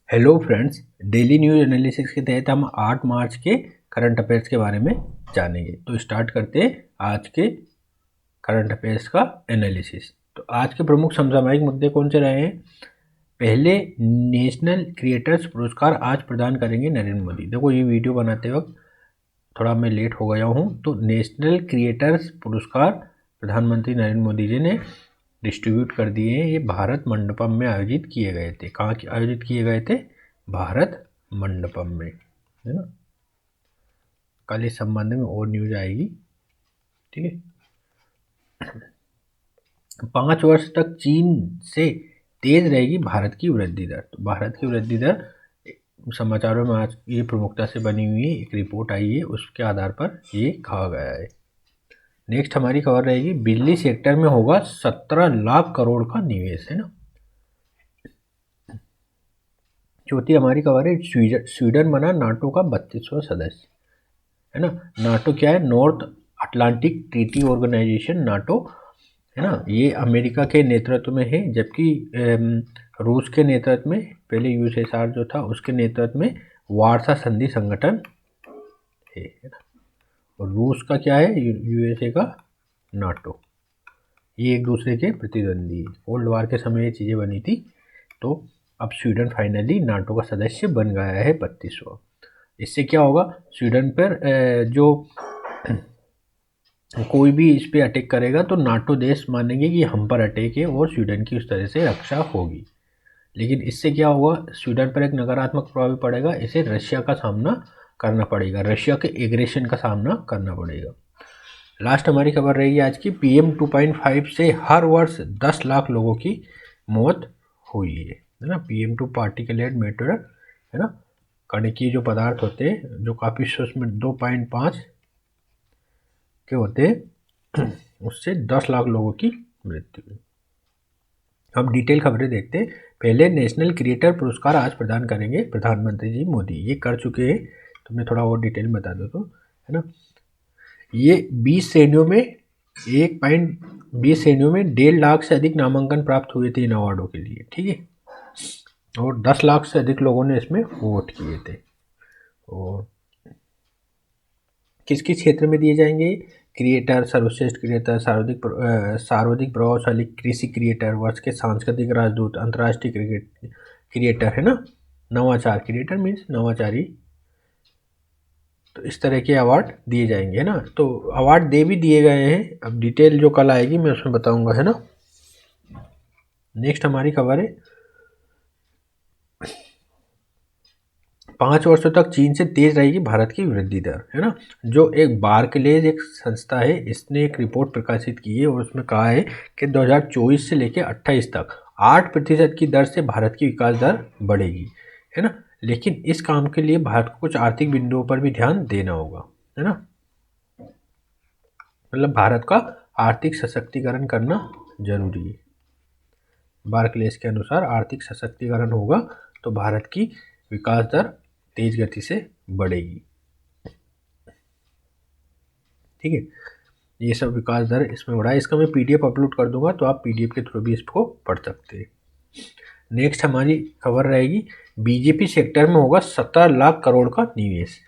Hello friends, daily news analysis के तहत हम 8 मार्च के करंट अफेयर्स के बारे में जानेंगे। तो स्टार्ट करते हैं आज के करंट अफेयर्स का एनालिसिस। तो आज के प्रमुख समसामयिक मुद्दे कौन से रहे हैं? पहले, नेशनल क्रिएटर्स पुरस्कार आज प्रदान करेंगे नरेंद्र मोदी। देखो, ये वीडियो बनाते वक्त थोड़ा मैं लेट हो गया हूँ। तो नेशनल क्रिएटर्स पुरस्कार प्रधानमंत्री नरेंद्र मोदी जी ने डिस्ट्रीब्यूट कर दिए हैं। ये भारत मंडपम में आयोजित किए गए थे। कहाँ आयोजित किए गए थे? भारत मंडपम में, है ना। कल इस संबंध में और न्यूज आएगी, ठीक है। 5 वर्ष तक चीन से तेज रहेगी भारत की वृद्धि दर। तो भारत की वृद्धि दर समाचारों में आज ये प्रमुखता से बनी हुई है, एक रिपोर्ट आई है, उसके आधार पर ये कहा गया है। नेक्स्ट हमारी खबर रहेगी, बिजली सेक्टर में होगा 17 लाख करोड़ का निवेश, है ना। चौथी हमारी खबर है, स्वीडन बना नाटो का 32वां सदस्य, है ना। नाटो क्या है? North Atlantic Treaty Organisation, NATO, है ना। ये अमेरिका के नेतृत्व में है, जबकि रूस के नेतृत्व में, पहले यूएसएसआर जो था उसके नेतृत्व में वार्सा संधि संगठन है ना। और रूस का क्या है? यूएसए का नाटो। ये एक दूसरे के प्रतिद्वंदी है। कोल्ड वार के समय ये चीज़ें बनी थी। तो अब स्वीडन फाइनली नाटो का सदस्य बन गया है 32वां। इससे क्या होगा? स्वीडन पर जो कोई भी इस पे अटैक करेगा तो नाटो देश मानेंगे कि हम पर अटैक है और स्वीडन की उस तरह से रक्षा होगी। लेकिन इससे क्या होगा? स्वीडन पर एक नकारात्मक प्रभाव पड़ेगा। इसे रशिया का सामना करना पड़ेगा, रशिया के एग्रेशन का सामना करना पड़ेगा। लास्ट हमारी खबर रहेगी आज की, PM 2.5 से हर वर्ष 10 लाख लोगों की मौत हुई है ना। PM2 पार्टिकुलेट मैटर, है ना, कणिकीय जो पदार्थ होते हैं जो काफ़ी सूक्ष्म 2.5 के होते हैं, उससे 10 लाख लोगों की मृत्यु हुई। अब डिटेल खबरें देखते हैं। पहले, नेशनल क्रिएटर पुरस्कार आज प्रदान करेंगे प्रधानमंत्री जी मोदी। ये कर चुके हैं, तो मैं थोड़ा और डिटेल में बता दूँ, है ना। ये 20 श्रेणियों में 1.20 लाख से अधिक नामांकन प्राप्त हुए थे इन अवार्डों के लिए, ठीक है। और 10 लाख से अधिक लोगों ने इसमें वोट किए थे। और किस किस क्षेत्र में दिए जाएंगे? क्रिएटर, सर्वश्रेष्ठ क्रिएटर, सर्वाधिक प्रभावशाली कृषि क्रिएटर, वर्ष के सांस्कृतिक राजदूत, अंतर्राष्ट्रीय क्रिएटर, है ना। नवाचार, क्रिएटर मीन्स नवाचारी। तो इस तरह के अवार्ड दिए जाएंगे, है ना। तो अवार्ड दे भी दिए गए हैं। अब डिटेल जो कल आएगी मैं उसमें बताऊंगा, है ना। नेक्स्ट हमारी खबर है, 5 वर्षों तक चीन से तेज रहेगी भारत की वृद्धि दर, है ना। जो एक बार्कलेज एक संस्था है, इसने एक रिपोर्ट प्रकाशित की है और उसमें कहा है कि 2024 से लेकर 28 तक 8% की दर से भारत की विकास दर बढ़ेगी, है ना। लेकिन इस काम के लिए भारत को कुछ आर्थिक बिंदुओं पर भी ध्यान देना होगा, है ना। मतलब भारत का आर्थिक सशक्तिकरण करना जरूरी है। बार्कलेज के अनुसार आर्थिक सशक्तिकरण होगा तो भारत की विकास दर तेज गति से बढ़ेगी, ठीक है। ये सब विकास दर इसमें बढ़ा है। इसका मैं PDF अपलोड कर दूंगा, तो आप PDF के थ्रू भी इसको पढ़ सकते हैं। नेक्स्ट हमारी खबर रहेगी, BJP सेक्टर में होगा 17 लाख करोड़ का निवेश।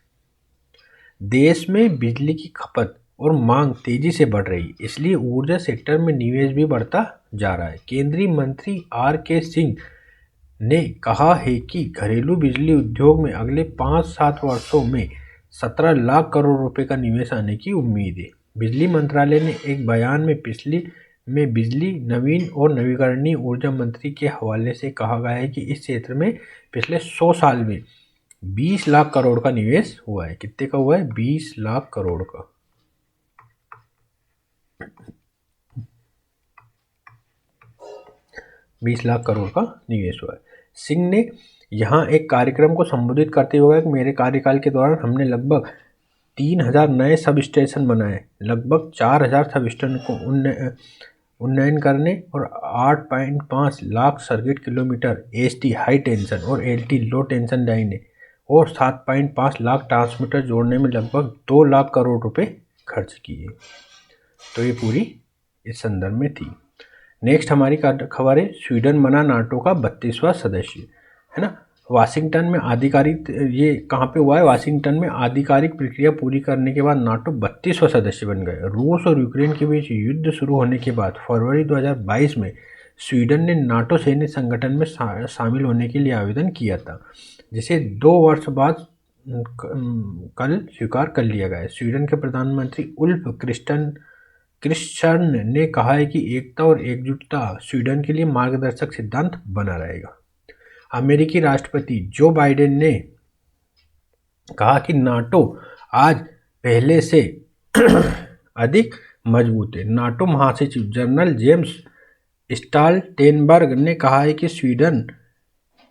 देश में बिजली की खपत और मांग तेजी से बढ़ रही, इसलिए ऊर्जा सेक्टर में निवेश भी बढ़ता जा रहा है। केंद्रीय मंत्री RK सिंह ने कहा है कि घरेलू बिजली उद्योग में अगले 5-7 वर्षों में 17 लाख करोड़ रुपए का निवेश आने की उम्मीद है। बिजली मंत्रालय ने एक बयान में बिजली, नवीन और नवीकरणीय ऊर्जा मंत्री के हवाले से कहा गया है कि इस क्षेत्र में पिछले 100 साल में 20 लाख करोड़ का निवेश हुआ है। कितने का हुआ है? 20 लाख करोड़ का। बीस लाख करोड़ का निवेश हुआ है। सिंह ने यहाँ एक कार्यक्रम को संबोधित करते हुए कि मेरे कार्यकाल के दौरान हमने लगभग 3000 नए सब स्टेशन बनाए, लगभग 4000 सब स्टेशन को उन्नयन करने और 8.5 lakh circuit kilometre ST high tension और LT लो टेंशन लाइनें और 7.5 लाख ट्रांसमीटर जोड़ने में लगभग 2 लाख करोड़ रुपए खर्च किए। तो ये पूरी इस संदर्भ में थी। नेक्स्ट हमारी खबर है, स्वीडन बना नाटो का 32वां सदस्य, है ना। वाशिंगटन में आधिकारिक, ये कहाँ पे हुआ है, वाशिंगटन में आधिकारिक प्रक्रिया पूरी करने के बाद नाटो 32वां सदस्य बन गए। रूस और यूक्रेन के बीच युद्ध शुरू होने के बाद फरवरी 2022 में स्वीडन ने नाटो सैन्य संगठन में शामिल होने के लिए आवेदन किया था, जिसे 2 वर्ष बाद कल स्वीकार कर लिया गया है। स्वीडन के प्रधानमंत्री उल्फ क्रिस्टर्सन ने कहा है कि एकता और एकजुटता स्वीडन के लिए मार्गदर्शक सिद्धांत बना रहेगा। अमेरिकी राष्ट्रपति जो बाइडेन ने कहा कि नाटो आज पहले से अधिक मजबूत है। नाटो महासचिव जनरल जेम्स स्टॉल्टेनबर्ग ने कहा है कि स्वीडन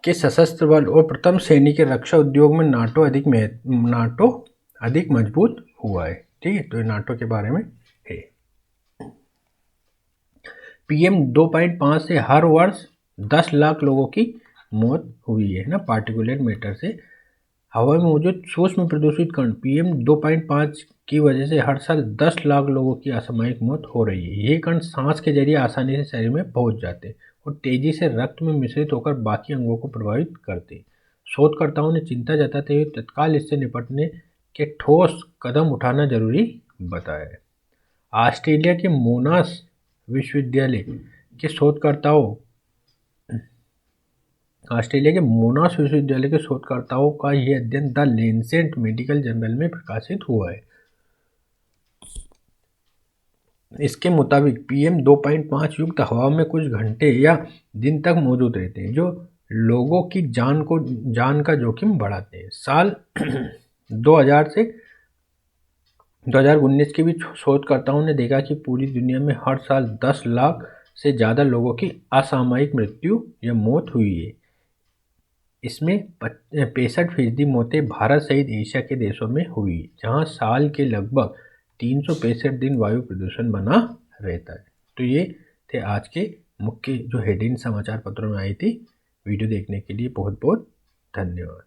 के सशस्त्र बल और प्रथम श्रेणी के रक्षा उद्योग में नाटो अधिक मजबूत हुआ है। ठीक है, तो ये नाटो के बारे में है। PM 2.5 से हर वर्ष 10 लाख लोगों की मौत हुई है ना, पार्टिकुलेट मैटर से। हवा में मौजूद सूक्ष्म प्रदूषित कण PM 2.5 की वजह से हर साल 10 लाख लोगों की असामयिक मौत हो रही है। ये कण सांस के जरिए आसानी से शरीर में पहुंच जाते हैं और तेजी से रक्त में मिश्रित होकर बाकी अंगों को प्रभावित करते हैं। शोधकर्ताओं ने चिंता जताते हुए तत्काल इससे निपटने के ठोस कदम उठाना जरूरी बताया है। ऑस्ट्रेलिया के मोनाश विश्वविद्यालय के शोधकर्ताओं का यह अध्ययन द लैंसेट मेडिकल जर्नल में प्रकाशित हुआ है। इसके मुताबिक PM 2.5 युक्त हवा में कुछ घंटे या दिन तक मौजूद रहते हैं, जो लोगों की जान का जोखिम बढ़ाते हैं। साल 2000 से 2019 के बीच शोधकर्ताओं ने देखा कि पूरी दुनिया में हर साल 10 लाख से ज़्यादा लोगों की असामयिक मृत्यु या मौत हुई है। इसमें 65% मौतें भारत सहित एशिया के देशों में हुई, जहां साल के लगभग 365 दिन वायु प्रदूषण बना रहता है। तो ये थे आज के मुख्य जो हेडिंग समाचार पत्रों में आई थी। वीडियो देखने के लिए बहुत बहुत धन्यवाद।